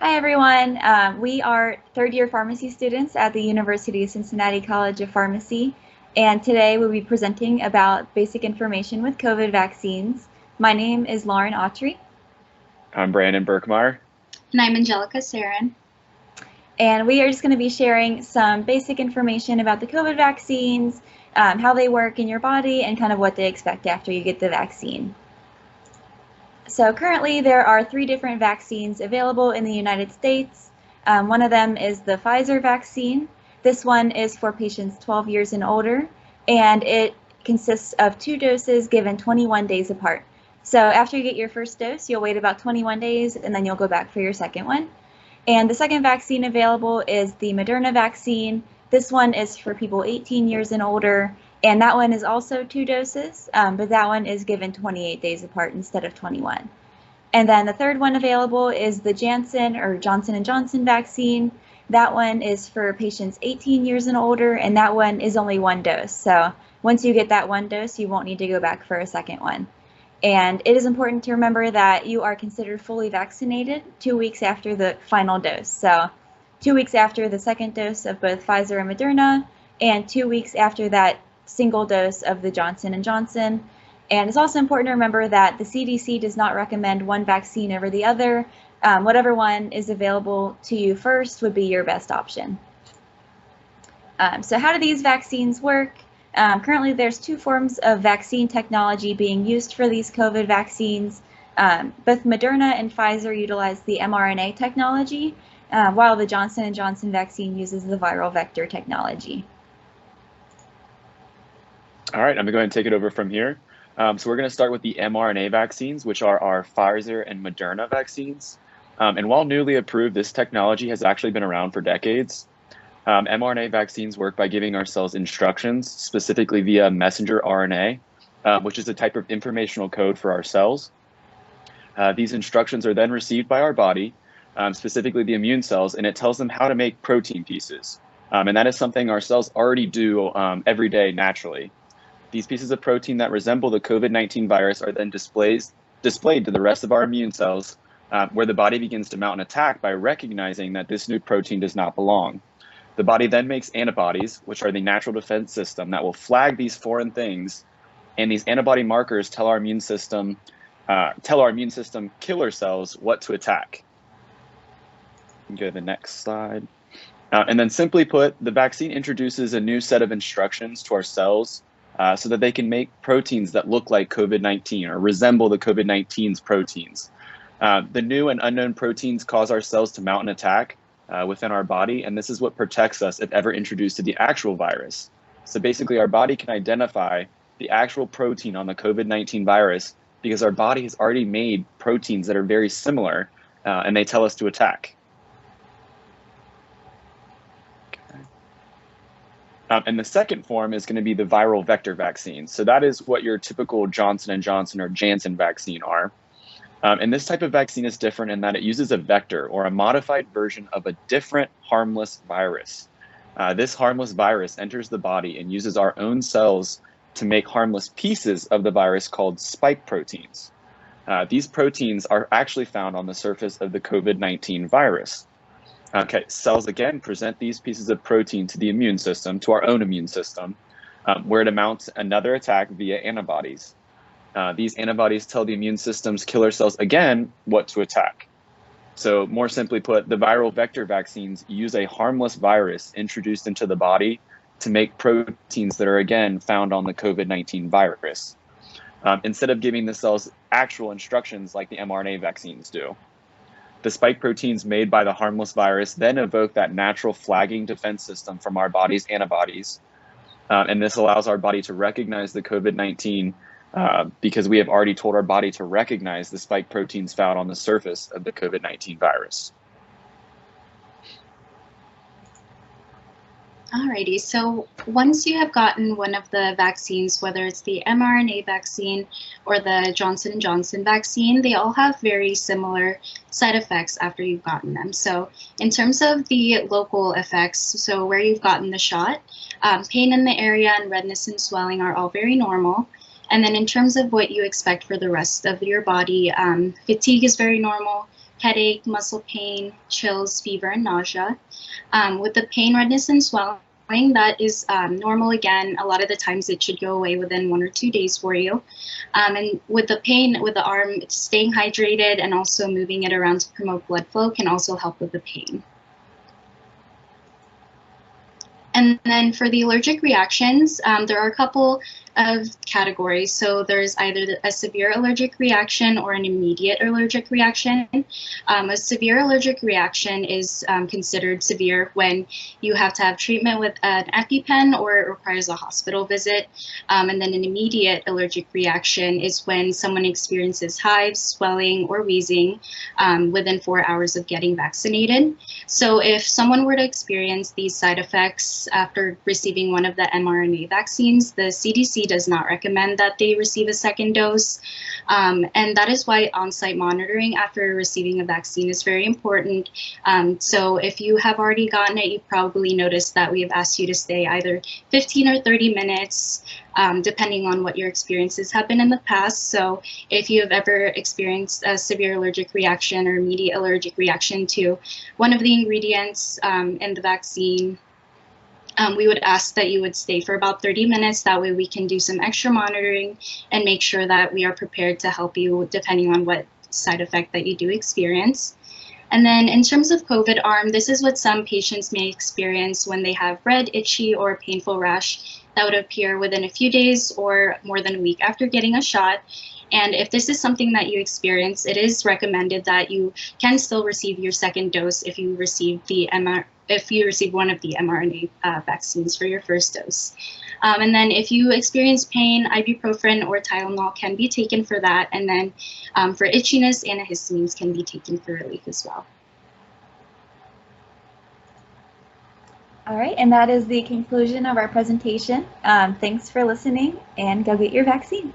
Hi, everyone. We are third-year pharmacy students at the University of Cincinnati College of Pharmacy, and today we'll be presenting about basic information with COVID vaccines. My name is Lauren Autry. I'm Brandon Birkmeyer. And I'm Angelica Sarin. And we are just going to be sharing some basic information about the COVID vaccines, how they work in your body, and kind of what to expect after you get the vaccine. So currently there are 3 different vaccines available in the United States. One of them is the Pfizer vaccine. This one is for patients 12 years and older, and it consists of 2 doses given 21 days apart. So after you get your first dose, you'll wait about 21 days, and then you'll go back for your second one. And the second vaccine available is the Moderna vaccine. This one is for people 18 years and older, and that one is also 2 doses, but that one is given 28 days apart instead of 21. And then the third one available is the Janssen or Johnson & Johnson vaccine. That one is for patients 18 years and older, and that one is only 1 dose. So once you get that 1 dose, you won't need to go back for a second one. And it is important to remember that you are considered fully vaccinated 2 weeks after the final dose. So 2 weeks after the second dose of both Pfizer and Moderna, and 2 weeks after that single dose of the Johnson & Johnson. And it's also important to remember that the CDC does not recommend one vaccine over the other. Whatever one is available to you first would be your best option. So how do these vaccines work? Currently there's 2 forms of vaccine technology being used for these COVID vaccines. Both Moderna and Pfizer utilize the mRNA technology, while the Johnson & Johnson vaccine uses the viral vector technology. All right, I'm going to go ahead and take it over from here. So we're going to start with the mRNA vaccines, which are our Pfizer and Moderna vaccines. And while newly approved, this technology has actually been around for decades. mRNA vaccines work by giving our cells instructions, specifically via messenger RNA, which is a type of informational code for our cells. These instructions are then received by our body, specifically the immune cells, and it tells them how to make protein pieces. And that is something our cells already do every day naturally. These pieces of protein that resemble the COVID-19 virus are then displayed to the rest of our immune cells, where the body begins to mount an attack by recognizing that this new protein does not belong. The body then makes antibodies, which are the natural defense system that will flag these foreign things, and these antibody markers tell our immune system killer cells what to attack. Go to the next slide. And then simply put, the vaccine introduces a new set of instructions to our cells so that they can make proteins that look like COVID-19 or resemble the COVID-19's proteins. The new and unknown proteins cause our cells to mount an attack within our body, and this is what protects us if ever introduced to the actual virus. So basically, our body can identify the actual protein on the COVID-19 virus because our body has already made proteins that are very similar, and they tell us to attack. And the second form is going to be the viral vector vaccine. So that is what your typical Johnson & Johnson or Janssen vaccine are. And this type of vaccine is different in that it uses a vector or a modified version of a different harmless virus. This harmless virus enters the body and uses our own cells to make harmless pieces of the virus called spike proteins. These proteins are actually found on the surface of the COVID-19 virus. Okay, cells again present these pieces of protein to the immune system, to our own immune system, where it mounts another attack via antibodies. These antibodies tell the immune system's killer cells again what to attack. So more simply put, the viral vector vaccines use a harmless virus introduced into the body to make proteins that are again found on the COVID-19 virus, instead of giving the cells actual instructions like the mRNA vaccines do. The spike proteins made by the harmless virus then evoke that natural flagging defense system from our body's antibodies. And this allows our body to recognize the COVID-19 because we have already told our body to recognize the spike proteins found on the surface of the COVID-19 virus. Alrighty, so once you have gotten one of the vaccines, whether it's the mRNA vaccine or the Johnson & Johnson vaccine, they all have very similar side effects after you've gotten them. So in terms of the local effects, so where you've gotten the shot, pain in the area and redness and swelling are all very normal. And then in terms of what you expect for the rest of your body, fatigue is very normal, headache, muscle pain, chills, fever, and nausea. With the pain, redness, and swelling, that is normal again. A lot of the times it should go away within 1 or 2 days for you. And with the pain, with the arm, staying hydrated and also moving it around to promote blood flow can also help with the pain. And then for the allergic reactions, there are a couple of categories. So there's either a severe allergic reaction or an immediate allergic reaction. A severe allergic reaction is considered severe when you have to have treatment with an EpiPen or it requires a hospital visit. And then an immediate allergic reaction is when someone experiences hives, swelling, or wheezing within 4 hours of getting vaccinated. So if someone were to experience these side effects after receiving one of the mRNA vaccines, the CDC does not recommend that they receive a second dose. And that is why on-site monitoring after receiving a vaccine is very important. So if you have already gotten it, you probably noticed that we have asked you to stay either 15 or 30 minutes, depending on what your experiences have been in the past. So if you have ever experienced a severe allergic reaction or immediate allergic reaction to one of the ingredients in the vaccine, we would ask that you would stay for about 30 minutes. That way we can do some extra monitoring and make sure that we are prepared to help you depending on what side effect that you do experience. And then in terms of COVID arm, this is what some patients may experience when they have red, itchy, or painful rash that would appear within a few days or more than a week after getting a shot. And if this is something that you experience, it is recommended that you can still receive your second dose if you receive one of the mRNA vaccines for your first dose. And then if you experience pain, ibuprofen or Tylenol can be taken for that. And then for itchiness, antihistamines can be taken for relief as well. All right, and that is the conclusion of our presentation. Thanks for listening, and go get your vaccine.